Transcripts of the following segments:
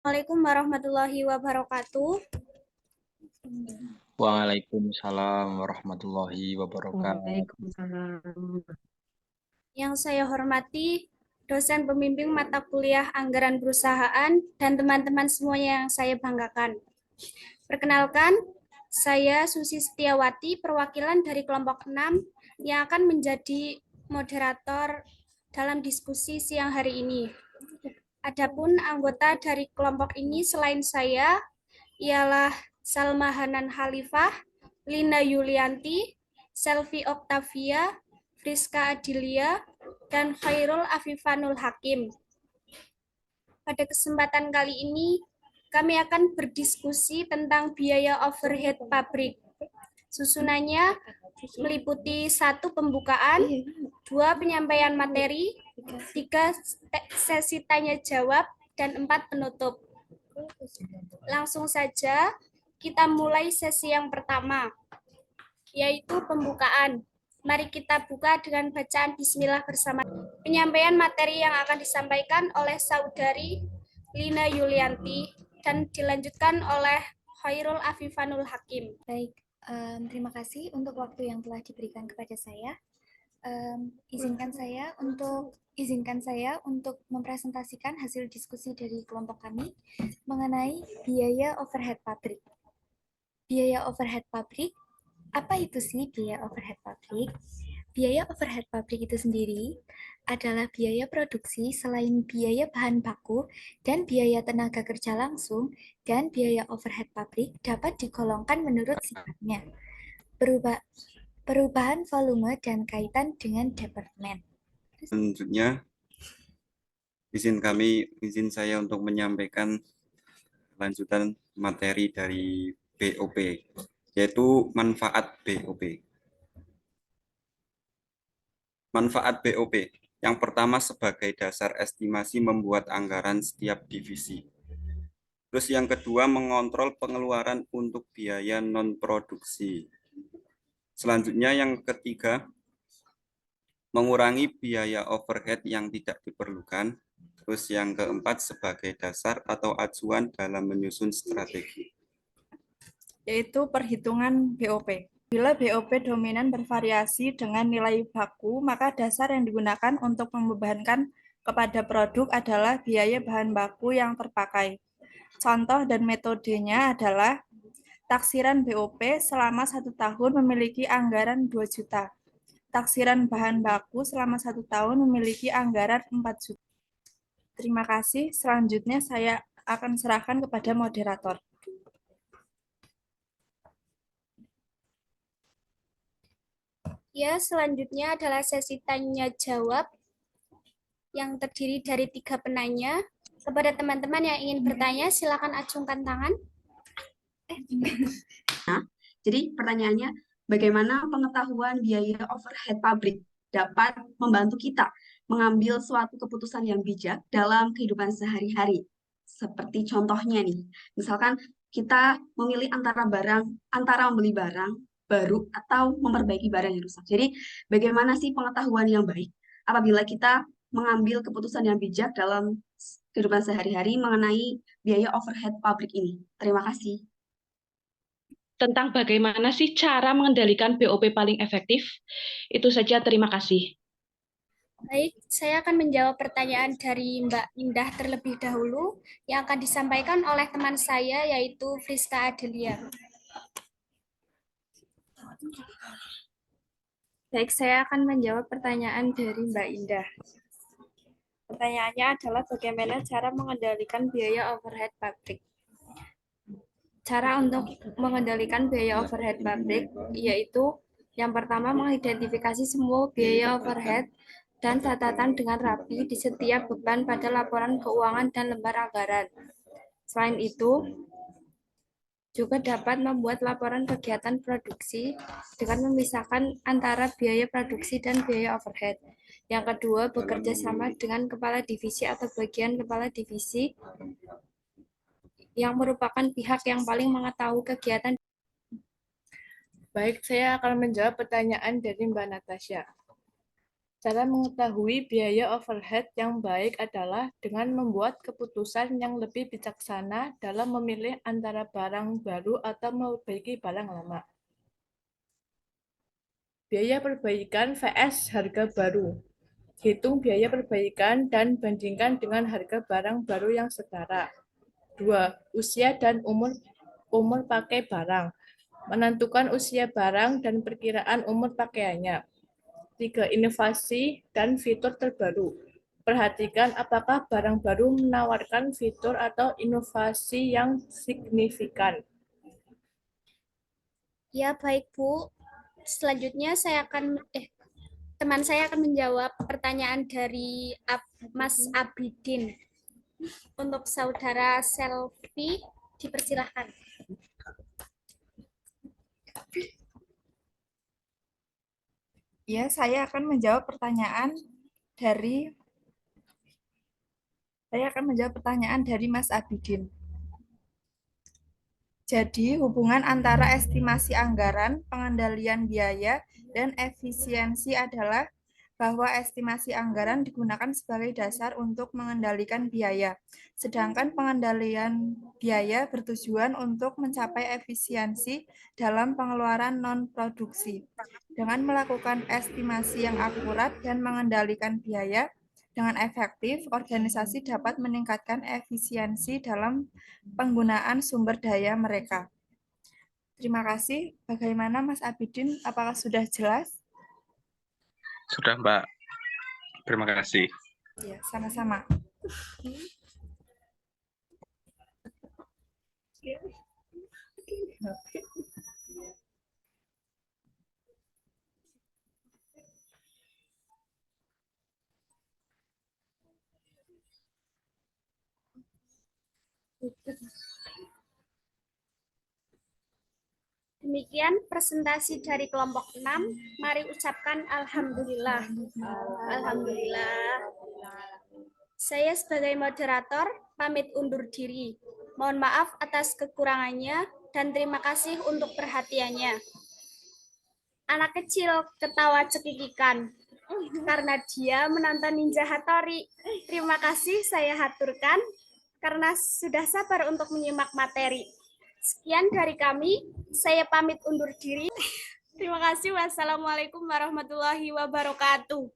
Assalamualaikum warahmatullahi wabarakatuh. Waalaikumsalam warahmatullahi wabarakatuh. Waalaikumsalam. Yang saya hormati dosen pembimbing mata kuliah Anggaran Perusahaan dan teman-teman semuanya yang saya banggakan. Perkenalkan, saya Susi Setiawati, perwakilan dari kelompok 6 yang akan menjadi moderator dalam diskusi siang hari ini. Adapun anggota dari kelompok ini selain saya ialah Salma Hanan Khalifah, Lina Yulianti, Selvi Oktavia, Friska Adilia, dan Khairul Afifanul Hakim. Pada kesempatan kali ini, kami akan berdiskusi tentang biaya overhead pabrik. Susunannya meliputi 1 pembukaan, 2 penyampaian materi, 3 sesi tanya jawab, dan 4 penutup. Langsung saja kita mulai sesi yang pertama, yaitu pembukaan. Mari kita buka dengan bacaan bismillah bersama. Penyampaian materi yang akan disampaikan oleh Saudari Lina Yulianti dan dilanjutkan oleh Khairul Afifanul Hakim. Baik, terima kasih untuk waktu yang telah diberikan kepada saya. Izinkan saya untuk mempresentasikan hasil diskusi dari kelompok kami mengenai biaya overhead pabrik. Biaya overhead pabrik, apa itu sih biaya overhead pabrik? Biaya overhead pabrik itu sendiri adalah biaya produksi selain biaya bahan baku dan biaya tenaga kerja langsung, dan biaya overhead pabrik dapat digolongkan menurut sifatnya. Perubahan volume dan kaitan dengan departemen. Selanjutnya, izin saya untuk menyampaikan lanjutan materi dari BOP, yaitu manfaat BOP. Manfaat BOP. Yang pertama sebagai dasar estimasi membuat anggaran setiap divisi. Terus yang kedua mengontrol pengeluaran untuk biaya non-produksi. Selanjutnya yang ketiga, mengurangi biaya overhead yang tidak diperlukan. Terus yang keempat sebagai dasar atau acuan dalam menyusun strategi, yaitu perhitungan BOP. Bila BOP dominan bervariasi dengan nilai baku, maka dasar yang digunakan untuk membebankan kepada produk adalah biaya bahan baku yang terpakai. Contoh dan metodenya adalah taksiran BOP selama 1 tahun memiliki anggaran 2 juta. Taksiran bahan baku selama 1 tahun memiliki anggaran 4 juta. Terima kasih. Selanjutnya saya akan serahkan kepada moderator. Ya, selanjutnya adalah sesi tanya jawab yang terdiri dari 3 penanya. Kepada teman-teman yang ingin bertanya, silakan acungkan tangan. Jadi pertanyaannya, bagaimana pengetahuan biaya overhead pabrik dapat membantu kita mengambil suatu keputusan yang bijak dalam kehidupan sehari-hari? Seperti contohnya nih, misalkan kita memilih antara membeli barang baru atau memperbaiki barang yang rusak. Jadi bagaimana sih pengetahuan yang baik apabila kita mengambil keputusan yang bijak dalam kehidupan sehari-hari mengenai biaya overhead pabrik ini? Terima kasih. Tentang bagaimana sih cara mengendalikan BOP paling efektif. Itu saja, terima kasih. Baik, saya akan menjawab pertanyaan dari Mbak Indah terlebih dahulu yang akan disampaikan oleh teman saya yaitu Friska Adelia. Baik, saya akan menjawab pertanyaan dari Mbak Indah. Pertanyaannya adalah bagaimana cara mengendalikan biaya overhead pabrik. Cara untuk mengendalikan biaya overhead pabrik yaitu yang pertama mengidentifikasi semua biaya overhead dan catatan dengan rapi di setiap beban pada laporan keuangan dan lembar anggaran. Selain itu, juga dapat membuat laporan kegiatan produksi dengan memisahkan antara biaya produksi dan biaya overhead. Yang kedua, bekerja sama dengan kepala divisi atau bagian kepala divisi yang merupakan pihak yang paling mengetahui kegiatan. Baik, saya akan menjawab pertanyaan dari Mbak Natasha. Cara mengetahui biaya overhead yang baik adalah dengan membuat keputusan yang lebih bijaksana dalam memilih antara barang baru atau memperbaiki barang lama. Biaya perbaikan vs harga baru. Hitung biaya perbaikan dan bandingkan dengan harga barang baru yang setara. 2. Usia dan umur pakai barang. Menentukan usia barang dan perkiraan umur pakaiannya. 3. Inovasi dan fitur terbaru. Perhatikan apakah barang baru menawarkan fitur atau inovasi yang signifikan. Ya, baik Bu. Selanjutnya teman saya akan menjawab pertanyaan dari Mas Abidin. Untuk saudara Selvi, dipersilahkan. Ya, saya akan menjawab pertanyaan dari Mas Abidin. Jadi, hubungan antara estimasi anggaran, pengendalian biaya, dan efisiensi adalah bahwa estimasi anggaran digunakan sebagai dasar untuk mengendalikan biaya, sedangkan pengendalian biaya bertujuan untuk mencapai efisiensi dalam pengeluaran non-produksi. Dengan melakukan estimasi yang akurat dan mengendalikan biaya dengan efektif, organisasi dapat meningkatkan efisiensi dalam penggunaan sumber daya mereka. Terima kasih. Bagaimana Mas Abidin? Apakah sudah jelas? Sudah, Mbak. Terima kasih. Ya, sama-sama. Demikian presentasi dari kelompok 6. Mari ucapkan Alhamdulillah. Alhamdulillah. Saya sebagai moderator pamit undur diri. Mohon maaf atas kekurangannya dan terima kasih untuk perhatiannya. Anak kecil ketawa cekikikan karena dia menonton Ninja Hattori. Terima kasih saya haturkan karena sudah sabar untuk menyimak materi. Sekian dari kami, saya pamit undur diri. Terima kasih. Wassalamualaikum warahmatullahi wabarakatuh.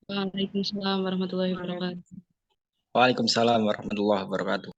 Waalaikumsalam warahmatullahi wabarakatuh. Waalaikumsalam warahmatullahi wabarakatuh.